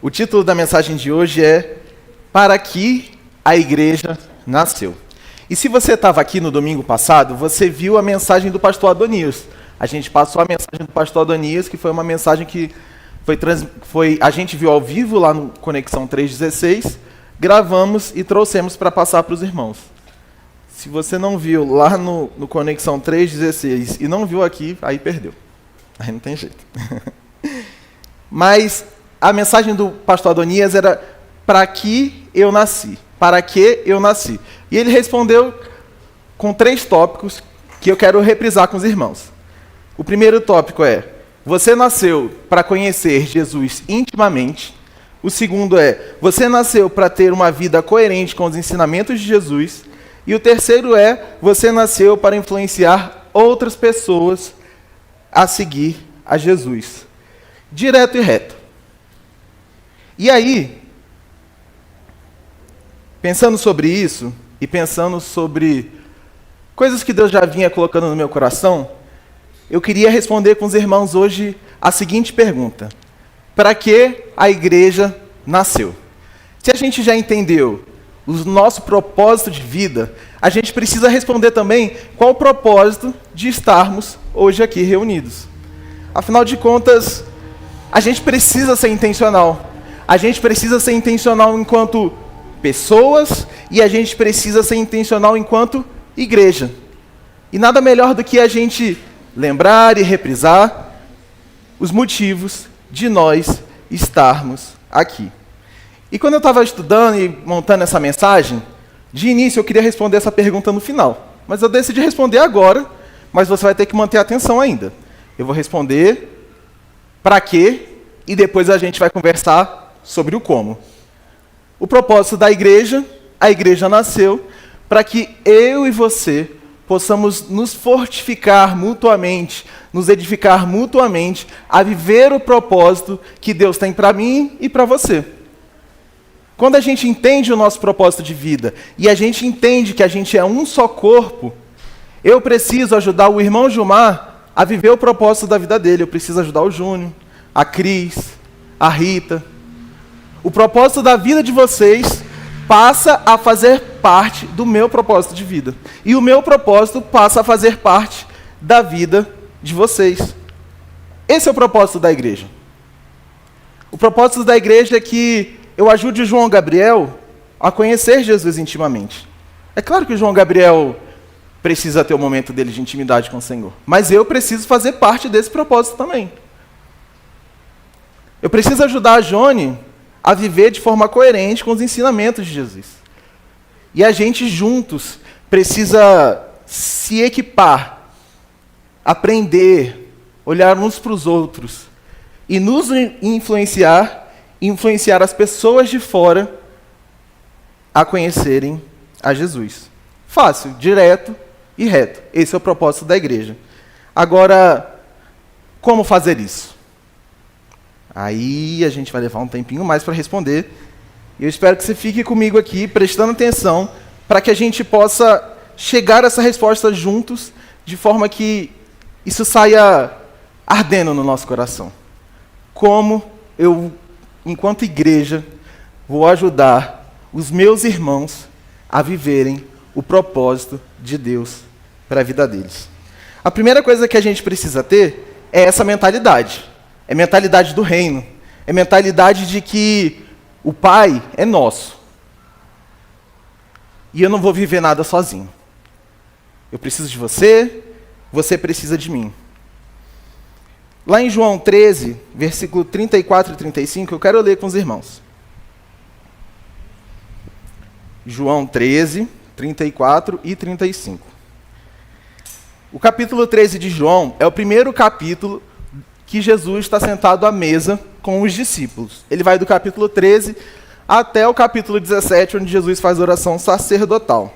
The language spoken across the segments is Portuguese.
O título da mensagem de hoje é Para que a Igreja Nasceu. E se você estava aqui no domingo passado, você viu a mensagem do pastor Adonias. A gente passou a mensagem do pastor Adonias, que foi uma mensagem que a gente viu ao vivo lá no Conexão 316, gravamos e trouxemos para passar para os irmãos. Se você não viu lá no Conexão 316 e não viu aqui, aí perdeu. Aí não tem jeito. Mas a mensagem do pastor Adonias era: para que eu nasci? Para que eu nasci? E ele respondeu com 3 tópicos que eu quero reprisar com os irmãos. O primeiro tópico é: você nasceu para conhecer Jesus intimamente. O segundo é: você nasceu para ter uma vida coerente com os ensinamentos de Jesus. E o terceiro é: você nasceu para influenciar outras pessoas a seguir a Jesus. Direto e reto. E aí, pensando sobre isso, e pensando sobre coisas que Deus já vinha colocando no meu coração, eu queria responder com os irmãos hoje a seguinte pergunta: para que a igreja nasceu? Se a gente já entendeu o nosso propósito de vida, a gente precisa responder também qual o propósito de estarmos hoje aqui reunidos. Afinal de contas, a gente precisa ser intencional. A gente precisa ser intencional enquanto pessoas e a gente precisa ser intencional enquanto igreja. E nada melhor do que a gente lembrar e reprisar os motivos de nós estarmos aqui. E quando eu estava estudando e montando essa mensagem, de início eu queria responder essa pergunta no final. Mas eu decidi responder agora, mas você vai ter que manter a atenção ainda. Eu vou responder para quê e depois a gente vai conversar sobre o como. O propósito da igreja: a igreja nasceu para que eu e você possamos nos fortificar mutuamente, nos edificar mutuamente a viver o propósito que Deus tem para mim e para você. Quando a gente entende o nosso propósito de vida e a gente entende que a gente é um só corpo, eu preciso ajudar o irmão Gilmar a viver o propósito da vida dele. Eu preciso ajudar o Júnior, a Cris, a Rita. O propósito da vida de vocês passa a fazer parte do meu propósito de vida. E o meu propósito passa a fazer parte da vida de vocês. Esse é o propósito da igreja. O propósito da igreja é que eu ajude o João Gabriel a conhecer Jesus intimamente. É claro que o João Gabriel precisa ter o momento dele de intimidade com o Senhor, mas eu preciso fazer parte desse propósito também. Eu preciso ajudar a Jone a viver de forma coerente com os ensinamentos de Jesus. E a gente juntos precisa se equipar, aprender, olhar uns para os outros e nos influenciar as pessoas de fora a conhecerem a Jesus. Fácil, direto e reto. Esse é o propósito da igreja. Agora, como fazer isso? Aí a gente vai levar um tempinho mais para responder. Eu espero que você fique comigo aqui, prestando atenção, para que a gente possa chegar a essa resposta juntos, de forma que isso saia ardendo no nosso coração. Como eu, enquanto igreja, vou ajudar os meus irmãos a viverem o propósito de Deus para a vida deles. A primeira coisa que a gente precisa ter é essa mentalidade. É mentalidade do reino. É mentalidade de que o Pai é nosso. E eu não vou viver nada sozinho. Eu preciso de você, você precisa de mim. Lá em João 13, versículo 34 e 35, eu quero ler com os irmãos. João 13, 34 e 35. O capítulo 13 de João é o primeiro capítulo que Jesus está sentado à mesa com os discípulos. Ele vai do capítulo 13 até o capítulo 17, onde Jesus faz oração sacerdotal.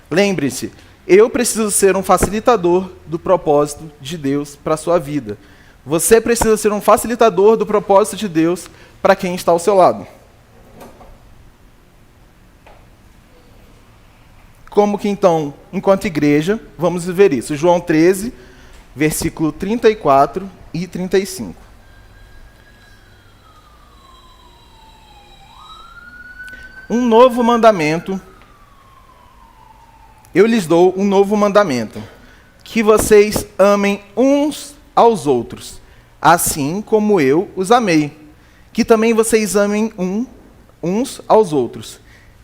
Lembre-se, eu preciso ser um facilitador do propósito de Deus para a sua vida. Você precisa ser um facilitador do propósito de Deus para quem está ao seu lado. Como que então, enquanto igreja, vamos viver isso? João 13, versículo 34 e 35. um novo mandamento. Eu lhes dou um novo mandamento, que vocês amem uns aos outros, assim como eu os amei. Que também vocês amem uns aos outros.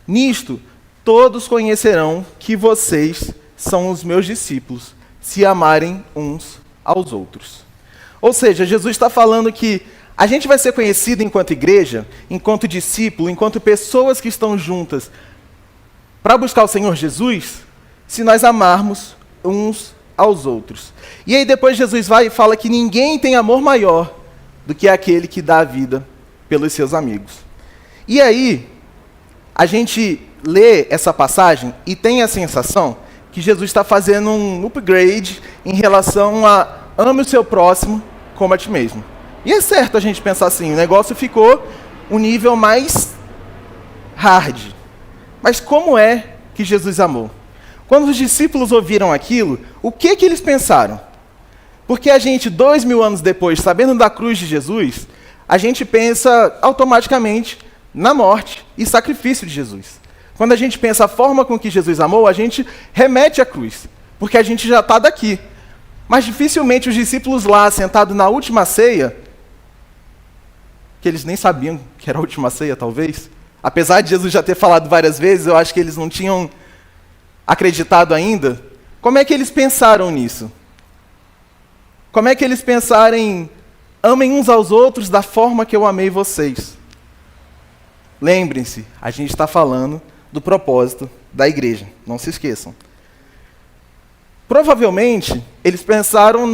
Nisto, todos conhecerão que vocês são os meus discípulos, se amarem uns aos outros. Ou seja, Jesus está falando que a gente vai ser conhecido enquanto igreja, enquanto discípulo, enquanto pessoas que estão juntas para buscar o Senhor Jesus, se nós amarmos uns aos outros. E aí depois Jesus vai e fala que ninguém tem amor maior do que aquele que dá a vida pelos seus amigos. E aí, a gente lê essa passagem e tem a sensação que Jesus está fazendo um upgrade em relação a ame o seu próximo como a ti mesmo. E é certo a gente pensar assim, o negócio ficou um nível mais hard. Mas como é que Jesus amou? Quando os discípulos ouviram aquilo, o que eles pensaram? Porque a gente, 2000 anos depois, sabendo da cruz de Jesus, a gente pensa automaticamente na morte e sacrifício de Jesus. Quando a gente pensa a forma com que Jesus amou, a gente remete à cruz, porque a gente já está daqui. Mas dificilmente os discípulos lá, sentados na última ceia, que eles nem sabiam que era a última ceia, talvez, apesar de Jesus já ter falado várias vezes, eu acho que eles não tinham acreditado ainda. Como é que eles pensaram nisso? Como é que eles pensaram em amem uns aos outros da forma que eu amei vocês? Lembrem-se, a gente está falando do propósito da igreja, não se esqueçam. Provavelmente, eles pensaram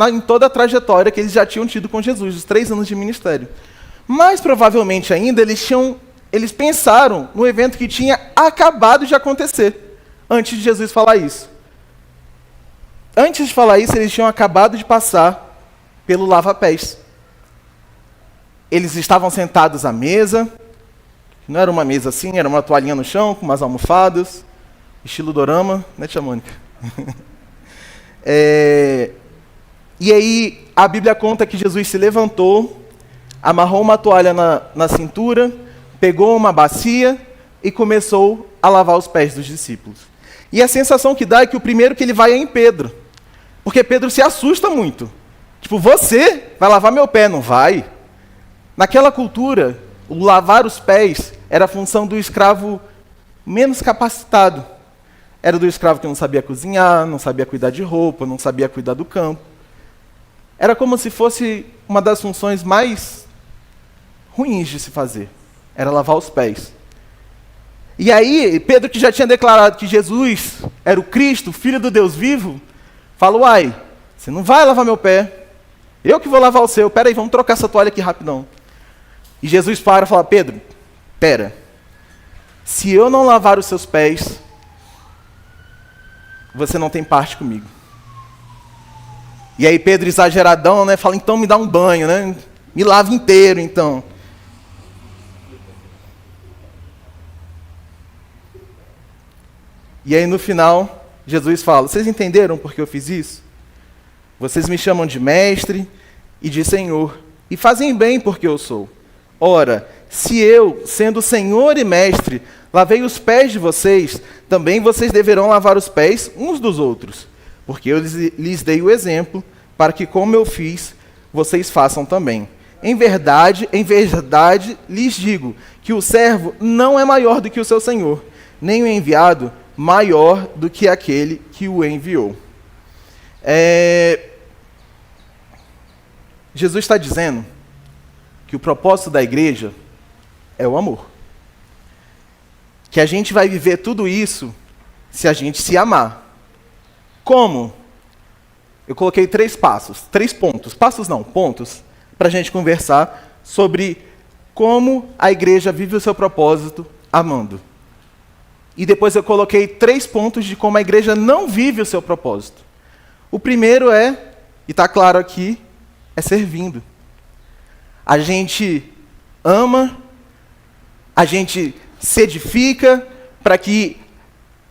em toda a trajetória que eles já tinham tido com Jesus, os 3 anos de ministério. Mais provavelmente ainda, eles pensaram no evento que tinha acabado de acontecer, antes de Jesus falar isso. Antes de falar isso, eles tinham acabado de passar pelo lava-pés. Eles estavam sentados à mesa, não era uma mesa assim, era uma toalhinha no chão, com umas almofadas, estilo dorama, né, tia Mônica? E aí, a Bíblia conta que Jesus se levantou, amarrou uma toalha na cintura, pegou uma bacia e começou a lavar os pés dos discípulos. E a sensação que dá é que o primeiro que ele vai é em Pedro, porque Pedro se assusta muito. Tipo, você vai lavar meu pé, não vai? Naquela cultura, o lavar os pés era a função do escravo menos capacitado. Era do escravo que não sabia cozinhar, não sabia cuidar de roupa, não sabia cuidar do campo. Era como se fosse uma das funções mais ruins de se fazer. Era lavar os pés. E aí, Pedro, que já tinha declarado que Jesus era o Cristo, Filho do Deus vivo, falou, uai, você não vai lavar meu pé, eu que vou lavar o seu, peraí, vamos trocar essa toalha aqui rapidão. E Jesus para e fala, Pedro, pera, se eu não lavar os seus pés, você não tem parte comigo. E aí Pedro, exageradão, né, fala, então me dá um banho, né, me lava inteiro, então. E aí no final, Jesus fala, vocês entenderam por que eu fiz isso? Vocês me chamam de mestre e de Senhor, e fazem bem porque eu sou. Ora, se eu, sendo Senhor e mestre, lavei os pés de vocês, também vocês deverão lavar os pés uns dos outros, porque eu lhes dei o exemplo, para que como eu fiz, vocês façam também. Em verdade, lhes digo, que o servo não é maior do que o seu Senhor, nem o enviado maior do que aquele que o enviou. Jesus está dizendo que o propósito da igreja é o amor. Que a gente vai viver tudo isso se a gente se amar. Como? Eu coloquei 3 pontos, pontos, para a gente conversar sobre como a igreja vive o seu propósito amando. E depois eu coloquei 3 pontos de como a igreja não vive o seu propósito. O primeiro e está claro aqui, é servindo. A gente ama, a gente se edifica para que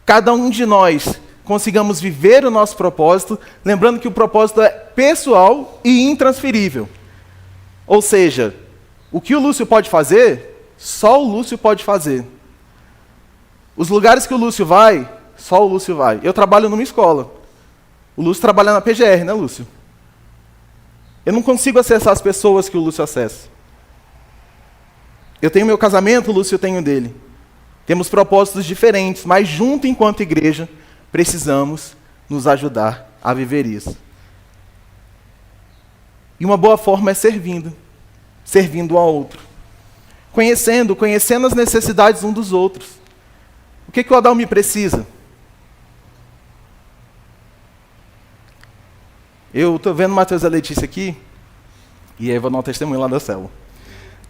cada um de nós consigamos viver o nosso propósito, lembrando que o propósito é pessoal e intransferível. Ou seja, o que o Lúcio pode fazer, só o Lúcio pode fazer. Os lugares que o Lúcio vai, só o Lúcio vai. Eu trabalho numa escola. O Lúcio trabalha na PGR, né, Lúcio? Eu não consigo acessar as pessoas que o Lúcio acessa. Eu tenho meu casamento, o Lúcio tem o dele. Temos propósitos diferentes, mas junto enquanto igreja, precisamos nos ajudar a viver isso. E uma boa forma é servindo ao outro. Conhecendo as necessidades uns dos outros. O que o Adalmi precisa? Eu estou vendo o Matheus e a Letícia aqui, e aí eu vou dar um testemunho lá da célula.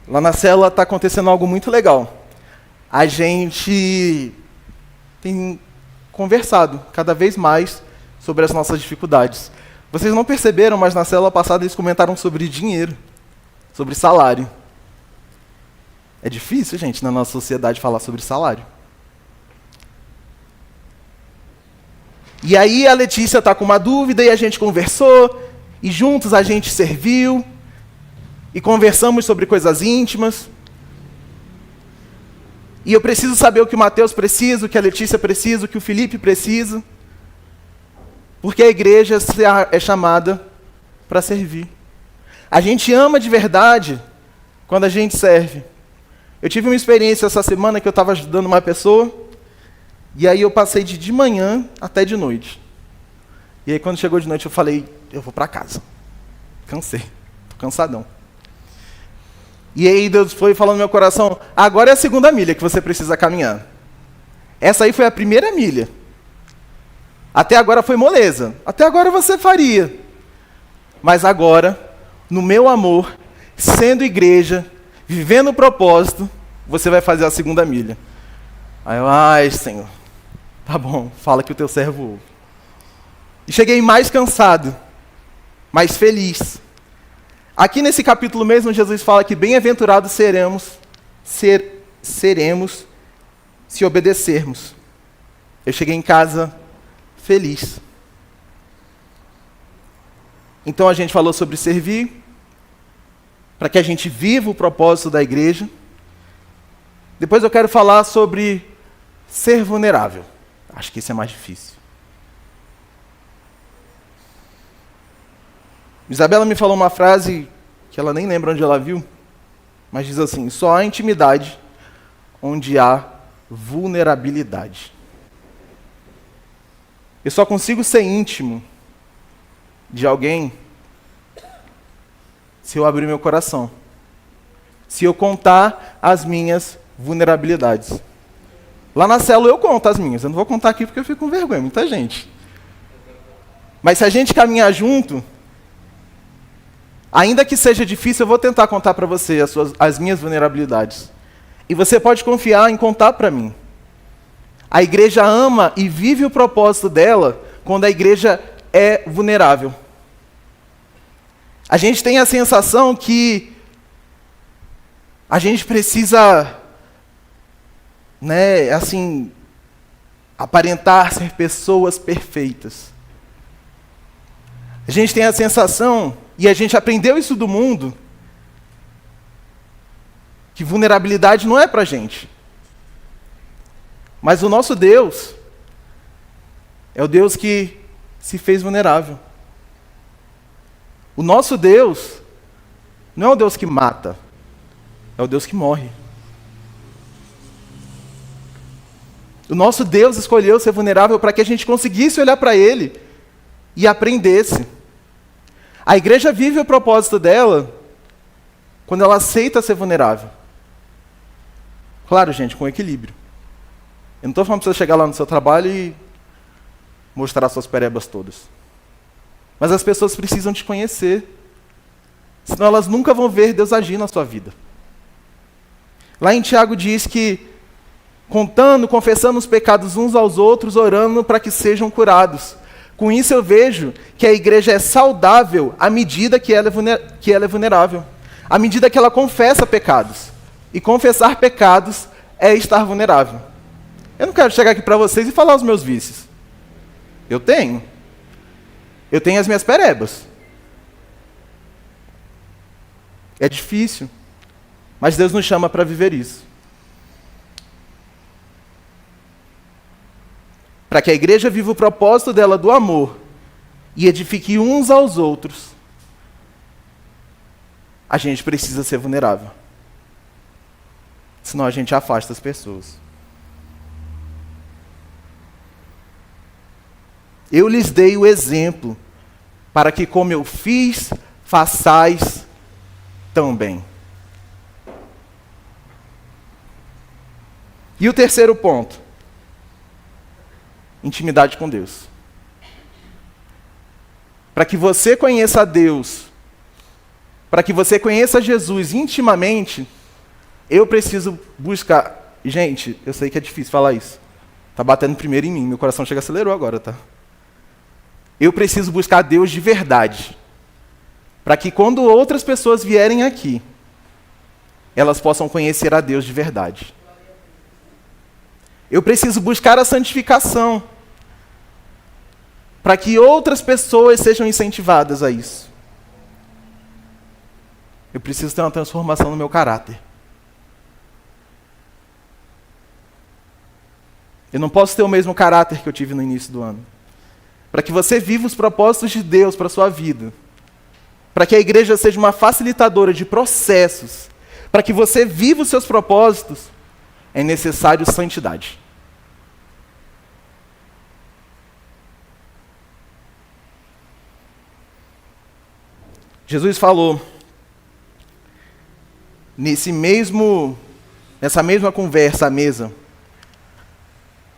Lá na célula está acontecendo algo muito legal. A gente tem conversado cada vez mais sobre as nossas dificuldades. Vocês não perceberam, mas na célula passada eles comentaram sobre dinheiro, sobre salário. É difícil, gente, na nossa sociedade falar sobre salário. E aí a Letícia está com uma dúvida e a gente conversou, e juntos a gente serviu, e conversamos sobre coisas íntimas. E eu preciso saber o que o Matheus precisa, o que a Letícia precisa, o que o Felipe precisa, porque a igreja é chamada para servir. A gente ama de verdade quando a gente serve. Eu tive uma experiência essa semana que eu estava ajudando uma pessoa, e aí eu passei de manhã até de noite. E aí quando chegou de noite eu falei, eu vou para casa. Cansei, estou cansadão. E aí Deus foi falando no meu coração, agora é a segunda milha que você precisa caminhar. Essa aí foi a primeira milha. Até agora foi moleza. Até agora você faria. Mas agora, no meu amor, sendo igreja, vivendo o propósito, você vai fazer a segunda milha. Aí eu, ai, Senhor, tá bom, fala que o teu servo ouve. E cheguei mais cansado, mais feliz. Aqui nesse capítulo mesmo, Jesus fala que bem-aventurados seremos se obedecermos. Eu cheguei em casa feliz. Então a gente falou sobre servir, para que a gente viva o propósito da igreja. Depois eu quero falar sobre ser vulnerável. Acho que isso é mais difícil. Isabela me falou uma frase que ela nem lembra onde ela viu, mas diz assim, só há intimidade onde há vulnerabilidade. Eu só consigo ser íntimo de alguém se eu abrir meu coração, se eu contar as minhas vulnerabilidades. Lá na célula eu conto as minhas, eu não vou contar aqui porque eu fico com vergonha, muita gente. Mas se a gente caminhar junto, ainda que seja difícil, eu vou tentar contar para você as minhas vulnerabilidades. E você pode confiar em contar para mim. A igreja ama e vive o propósito dela quando a igreja é vulnerável. A gente tem a sensação que a gente precisa, aparentar ser pessoas perfeitas. A gente tem a sensação, e a gente aprendeu isso do mundo, que vulnerabilidade não é para a gente. Mas o nosso Deus é o Deus que se fez vulnerável. O nosso Deus não é o Deus que mata, é o Deus que morre. O nosso Deus escolheu ser vulnerável para que a gente conseguisse olhar para Ele e aprendesse. A igreja vive o propósito dela quando ela aceita ser vulnerável. Claro, gente, com equilíbrio. Eu não estou falando para você chegar lá no seu trabalho e mostrar suas perebas todas. Mas as pessoas precisam te conhecer. Senão elas nunca vão ver Deus agir na sua vida. Lá em Tiago diz que confessando os pecados uns aos outros, orando para que sejam curados. Com isso eu vejo que a igreja é saudável à medida que ela é vulnerável. À medida que ela confessa pecados. E confessar pecados é estar vulnerável. Eu não quero chegar aqui para vocês e falar os meus vícios. Eu tenho. Eu tenho as minhas perebas. É difícil. Mas Deus nos chama para viver isso. para que a igreja viva o propósito dela do amor e edifique uns aos outros, a gente precisa ser vulnerável. Senão a gente afasta as pessoas. Eu lhes dei o exemplo, para que como eu fiz, façais também. E o terceiro ponto, intimidade com Deus. Para que você conheça a Deus, para que você conheça Jesus intimamente, eu preciso buscar. Gente, eu sei que é difícil falar isso. Está batendo primeiro em mim, meu coração chega acelerou agora, tá? Eu preciso buscar Deus de verdade. Para que quando outras pessoas vierem aqui, elas possam conhecer a Deus de verdade. Eu preciso buscar a santificação. Para que outras pessoas sejam incentivadas a isso. Eu preciso ter uma transformação no meu caráter. Eu não posso ter o mesmo caráter que eu tive no início do ano. Para que você viva os propósitos de Deus para a sua vida. Para que a igreja seja uma facilitadora de processos. Para que você viva os seus propósitos, é necessário santidade. Jesus falou, nessa mesma conversa à mesa,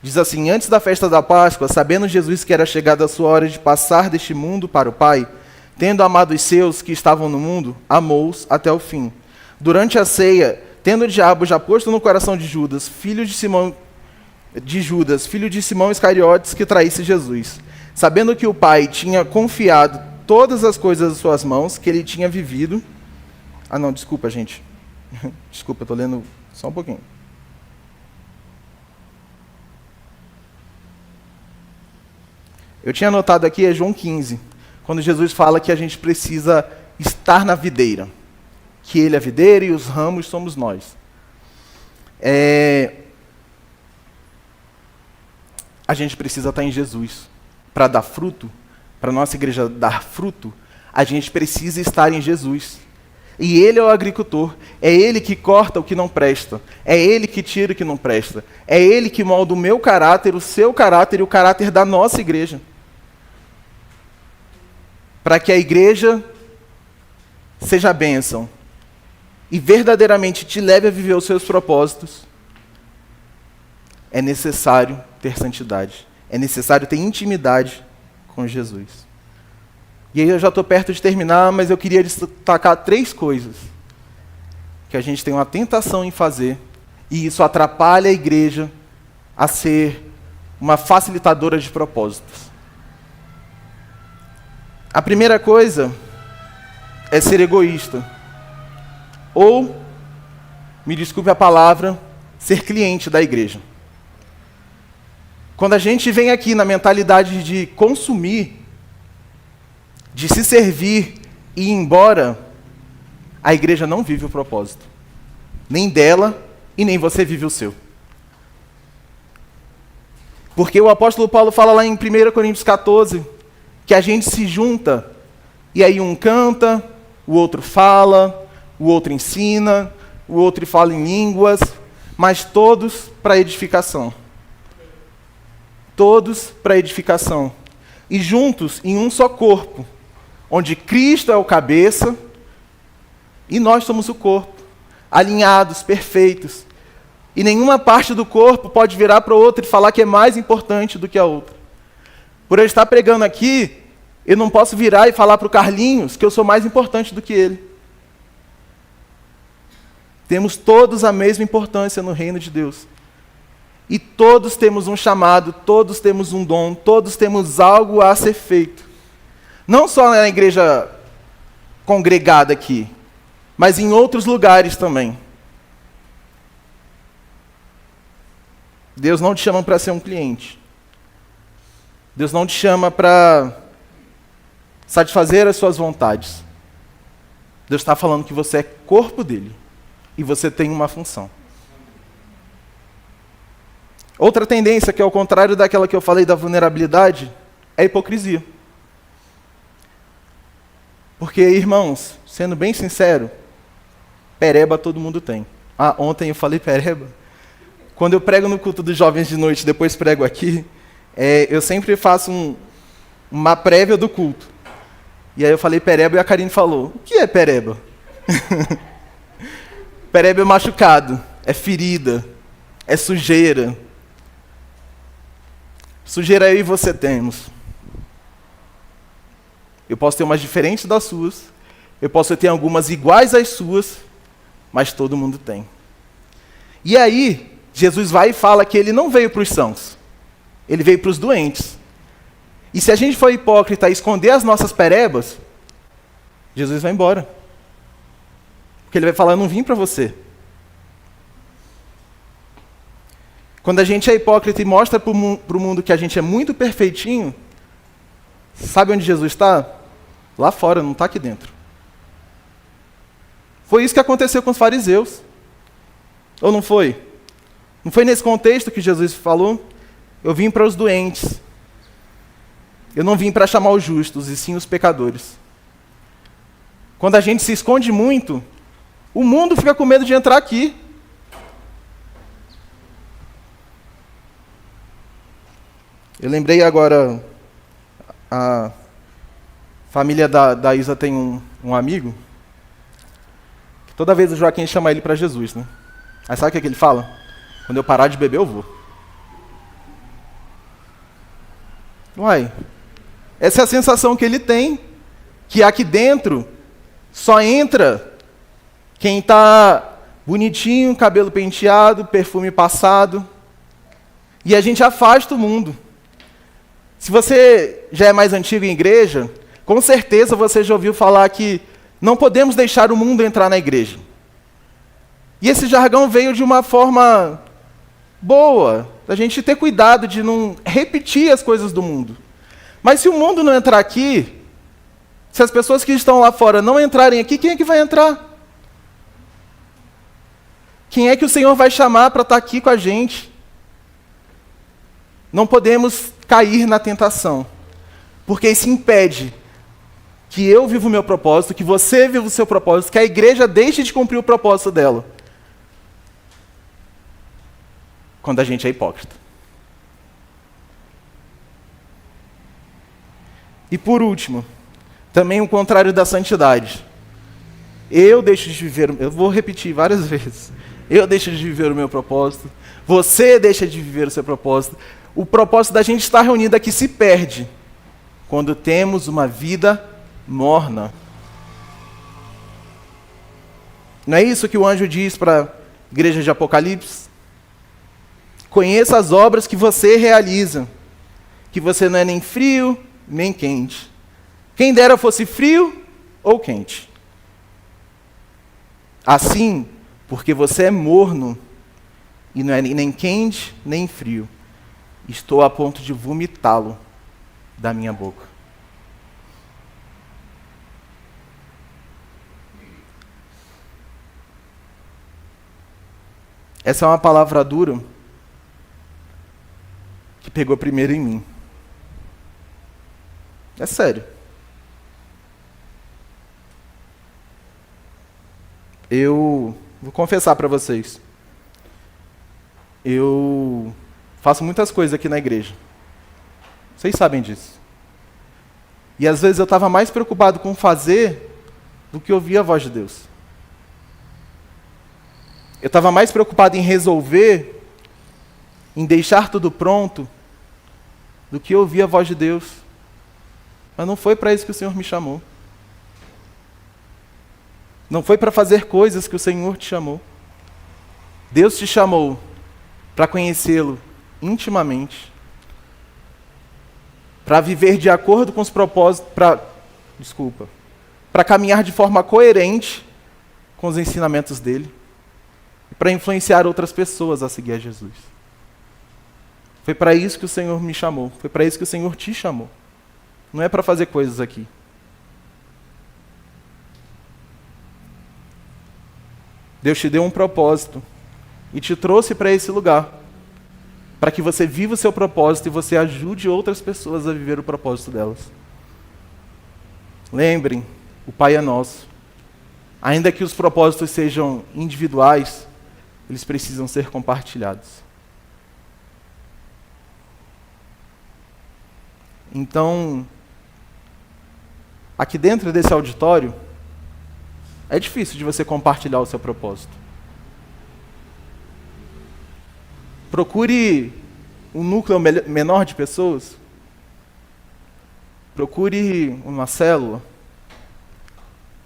diz assim: antes da festa da Páscoa, sabendo Jesus que era chegada a sua hora de passar deste mundo para o Pai, tendo amado os seus que estavam no mundo, amou-os até o fim. Durante a ceia, tendo o diabo já posto no coração de Judas, filho de Simão Iscariotes, que traísse Jesus, sabendo que o Pai tinha confiado todas as coisas às suas mãos, que ele tinha vivido... Ah, não, desculpa, gente. Desculpa, eu estou lendo só um pouquinho. Eu tinha anotado aqui, é João 15, quando Jesus fala que a gente precisa estar na videira. Que ele é a videira e os ramos somos nós. A gente precisa estar em Jesus. Para dar fruto, para a nossa igreja dar fruto, a gente precisa estar em Jesus. E ele é o agricultor, é ele que corta o que não presta, é ele que tira o que não presta, é ele que molda o meu caráter, o seu caráter e o caráter da nossa igreja. Para que a igreja seja bênção e verdadeiramente te leve a viver os seus propósitos, é necessário ter santidade, é necessário ter intimidade com Jesus. E aí eu já estou perto de terminar, mas eu queria destacar 3 coisas que a gente tem uma tentação em fazer, e isso atrapalha a igreja a ser uma facilitadora de propósitos. A primeira coisa é ser egoísta. Ou, me desculpe a palavra, ser cliente da igreja. Quando a gente vem aqui na mentalidade de consumir, de se servir e ir embora, a igreja não vive o propósito. Nem dela e nem você vive o seu. Porque o apóstolo Paulo fala lá em 1 Coríntios 14, que a gente se junta, e aí um canta, o outro fala, o outro ensina, o outro fala em línguas, mas todos para edificação. Todos para edificação. E juntos em um só corpo, onde Cristo é o cabeça e nós somos o corpo, alinhados, perfeitos. E nenhuma parte do corpo pode virar para outra e falar que é mais importante do que a outra. Por eu estar pregando aqui, eu não posso virar e falar para o Carlinhos que eu sou mais importante do que ele. Temos todos a mesma importância no reino de Deus. E todos temos um chamado, todos temos um dom, todos temos algo a ser feito. Não só na igreja congregada aqui, mas em outros lugares também. Deus não te chama para ser um cliente. Deus não te chama para satisfazer as suas vontades. Deus está falando que você é corpo dele e você tem uma função. Outra tendência, que é ao contrário daquela que eu falei da vulnerabilidade, é a hipocrisia. Porque, irmãos, sendo bem sincero, pereba todo mundo tem. Ontem eu falei pereba. Quando eu prego no culto dos jovens de noite, depois prego aqui, eu sempre faço uma prévia do culto. E aí eu falei pereba e a Karine falou, o que é pereba? Pereba é machucado, é ferida, é sujeira. Sujeira eu e você temos. Eu posso ter umas diferentes das suas, eu posso ter algumas iguais às suas, mas todo mundo tem. E aí, Jesus vai e fala que ele não veio para os sãos, ele veio para os doentes. E se a gente for hipócrita e esconder as nossas perebas, Jesus vai embora. Porque ele vai falar, eu não vim para você. Quando a gente é hipócrita e mostra para o mundo que a gente é muito perfeitinho, sabe onde Jesus está? Lá fora, não está aqui dentro. Foi isso que aconteceu com os fariseus. Ou não foi? Não foi nesse contexto que Jesus falou? Eu vim para os doentes. Eu não vim para chamar os justos, e sim os pecadores. Quando a gente se esconde muito, o mundo fica com medo de entrar aqui. Eu lembrei agora, a família da Isa tem um amigo, que toda vez o Joaquim chama ele para Jesus, né? Aí sabe o que ele fala? Quando eu parar de beber, eu vou. Uai, essa é a sensação que ele tem, que aqui dentro só entra quem está bonitinho, cabelo penteado, perfume passado, e a gente afasta o mundo. Se você já é mais antigo em igreja, com certeza você já ouviu falar que não podemos deixar o mundo entrar na igreja. E esse jargão veio de uma forma boa, da gente ter cuidado de não repetir as coisas do mundo. Mas se o mundo não entrar aqui, se as pessoas que estão lá fora não entrarem aqui, quem é que vai entrar? Quem é que o Senhor vai chamar para estar aqui com a gente? Não podemos cair na tentação, porque isso impede que eu viva o meu propósito, que você viva o seu propósito, que a igreja deixe de cumprir o propósito dela. Quando a gente é hipócrita. E por último, também o contrário da santidade. Eu deixo de viver, eu vou repetir várias vezes, eu deixo de viver o meu propósito, você deixa de viver o seu propósito. O propósito da gente estar reunido aqui se perde quando temos uma vida morna. Não é isso que o anjo diz para a igreja de Apocalipse? Conheça as obras que você realiza, que você não é nem frio, nem quente. Quem dera fosse frio ou quente. Assim, porque você é morno, e não é nem quente, nem frio, estou a ponto de vomitá-lo da minha boca. Essa é uma palavra dura que pegou primeiro em mim. É sério. Eu vou confessar para vocês. Eu faço muitas coisas aqui na igreja. Vocês sabem disso. E às vezes eu estava mais preocupado com fazer do que ouvir a voz de Deus. Eu estava mais preocupado em resolver, em deixar tudo pronto, do que ouvir a voz de Deus. Mas não foi para isso que o Senhor me chamou. Não foi para fazer coisas que o Senhor te chamou. Deus te chamou para conhecê-lo intimamente, para viver de acordo com os propósitos, para caminhar de forma coerente com os ensinamentos dele, e para influenciar outras pessoas a seguir a Jesus. Foi para isso que o Senhor me chamou, foi para isso que o Senhor te chamou. Não é para fazer coisas aqui. Deus te deu um propósito e te trouxe para esse lugar. para que você viva o seu propósito e você ajude outras pessoas a viver o propósito delas. Lembrem, o Pai é nosso. Ainda que os propósitos sejam individuais, eles precisam ser compartilhados. Então, aqui dentro desse auditório, é difícil de você compartilhar o seu propósito. Procure um núcleo menor de pessoas. Procure uma célula.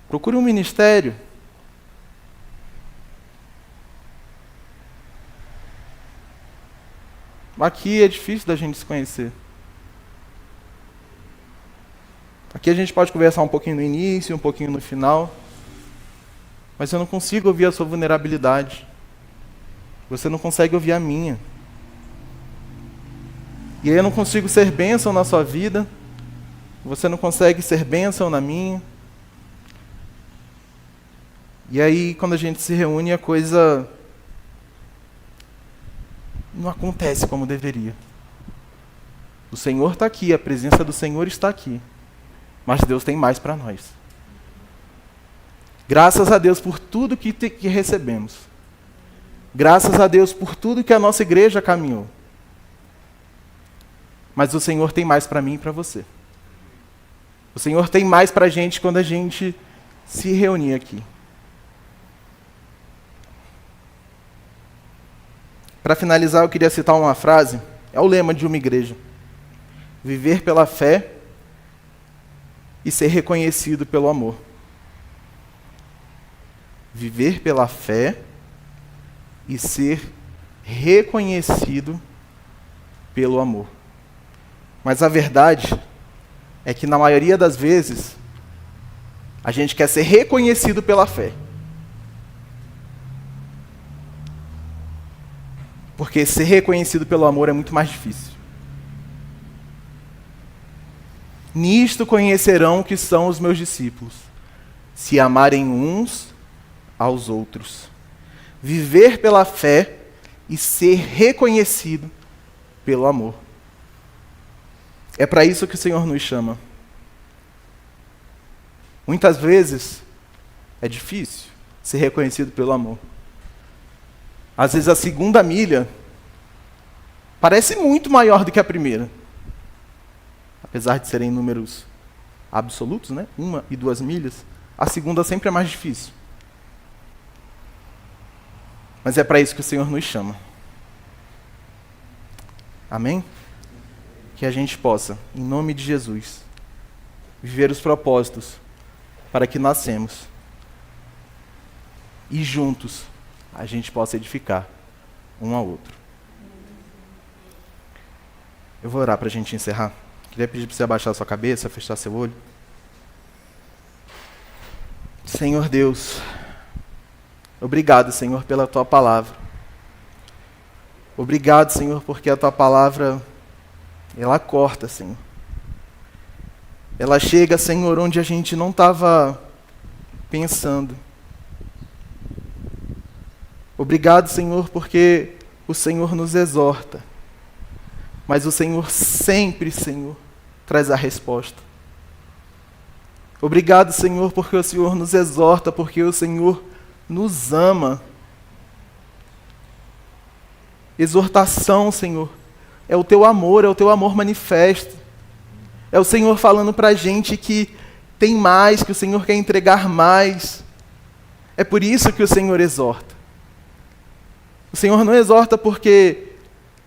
Procure um ministério. Aqui é difícil da gente se conhecer. Aqui a gente pode conversar um pouquinho no início, um pouquinho no final, mas eu não consigo ouvir a sua vulnerabilidade. Você não consegue ouvir a minha. E aí eu não consigo ser bênção na sua vida, você não consegue ser bênção na minha. E aí quando a gente se reúne, a coisa não acontece como deveria. O Senhor está aqui, a presença do Senhor está aqui. Mas Deus tem mais para nós. Graças a Deus por tudo que recebemos. Graças a Deus por tudo que a nossa igreja caminhou. Mas o Senhor tem mais para mim e para você. O Senhor tem mais para a gente quando a gente se reunir aqui. Para finalizar, eu queria citar uma frase. É o lema de uma igreja. Viver pela fé e ser reconhecido pelo amor. Viver pela fé e ser reconhecido pelo amor. Mas a verdade é que na maioria das vezes a gente quer ser reconhecido pela fé. Porque ser reconhecido pelo amor é muito mais difícil. Nisto conhecerão que são os meus discípulos, se amarem uns aos outros. Viver pela fé e ser reconhecido pelo amor. É para isso que o Senhor nos chama. Muitas vezes é difícil ser reconhecido pelo amor. Às vezes a segunda milha parece muito maior do que a primeira. Apesar de serem números absolutos, né? 1 e 2 milhas, a segunda sempre é mais difícil. Mas é para isso que o Senhor nos chama. Amém? Que a gente possa, em nome de Jesus, viver os propósitos para que nascemos. E juntos a gente possa edificar um ao outro. Eu vou orar para a gente encerrar. Queria pedir para você abaixar a sua cabeça, fechar seu olho. Senhor Deus, obrigado, Senhor, pela Tua palavra. Obrigado, Senhor, porque a Tua palavra, ela corta, Senhor. Ela chega, Senhor, onde a gente não estava pensando. Obrigado, Senhor, porque o Senhor nos exorta. Mas o Senhor sempre, Senhor, traz a resposta. Obrigado, Senhor, porque o Senhor nos exorta, porque o Senhor nos ama. Exortação, Senhor, é o Teu amor manifesto. É o Senhor falando para a gente que tem mais, que o Senhor quer entregar mais. É por isso que o Senhor exorta. O Senhor não exorta porque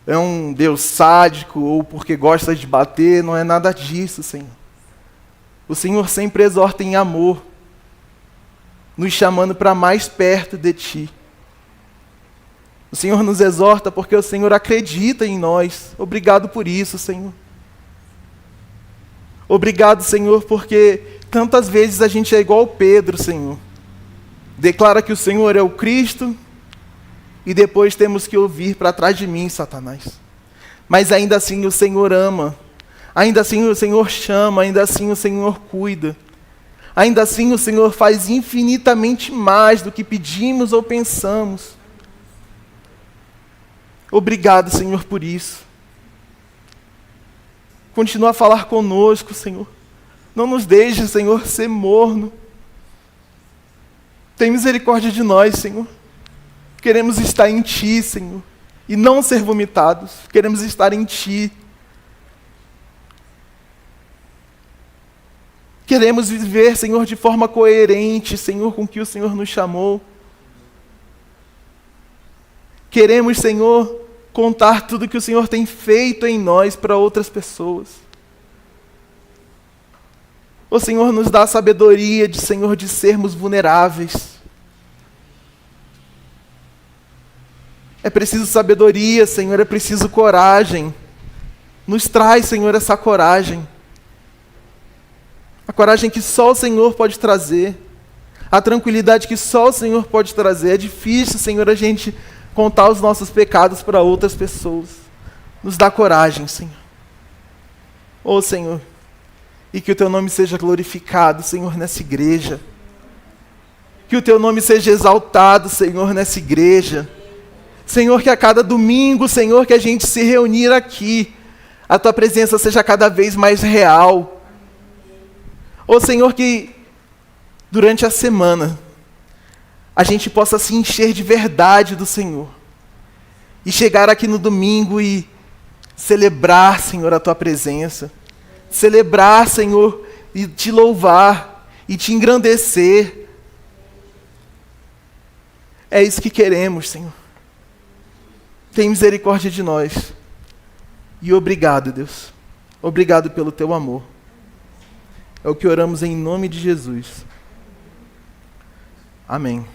é um Deus sádico ou porque gosta de bater, não é nada disso, Senhor. O Senhor sempre exorta em amor, nos chamando para mais perto de Ti. O Senhor nos exorta porque o Senhor acredita em nós. Obrigado por isso, Senhor. Obrigado, Senhor, porque tantas vezes a gente é igual Pedro, Senhor. Declara que o Senhor é o Cristo e depois temos que ouvir para trás de mim, Satanás. Mas ainda assim o Senhor ama. Ainda assim o Senhor chama, ainda assim o Senhor cuida. Ainda assim o Senhor faz infinitamente mais do que pedimos ou pensamos. Obrigado, Senhor, por isso. Continua a falar conosco, Senhor. Não nos deixe, Senhor, ser morno. Tem misericórdia de nós, Senhor. Queremos estar em Ti, Senhor, e não ser vomitados. Queremos estar em Ti. Queremos viver, Senhor, de forma coerente, Senhor, com o que o Senhor nos chamou. Queremos, Senhor, contar tudo que o Senhor tem feito em nós para outras pessoas. O Senhor nos dá a sabedoria de, Senhor, de sermos vulneráveis. É preciso sabedoria, Senhor, é preciso coragem. Nos traz, Senhor, essa coragem. A coragem que só o Senhor pode trazer. A tranquilidade que só o Senhor pode trazer. É difícil, Senhor, a gente contar os nossos pecados para outras pessoas. Nos dá coragem, Senhor. Ô, Senhor, e que o Teu nome seja glorificado, Senhor, nessa igreja. Que o Teu nome seja exaltado, Senhor, nessa igreja. Senhor, que a cada domingo, Senhor, que a gente se reunir aqui, a Tua presença seja cada vez mais real. Ô, Senhor, que durante a semana a gente possa se encher de verdade do Senhor. E chegar aqui no domingo e celebrar, Senhor, a Tua presença. Celebrar, Senhor, e Te louvar, e Te engrandecer. É isso que queremos, Senhor. Tem misericórdia de nós. E obrigado, Deus. Obrigado pelo Teu amor. É o que oramos em nome de Jesus. Amém.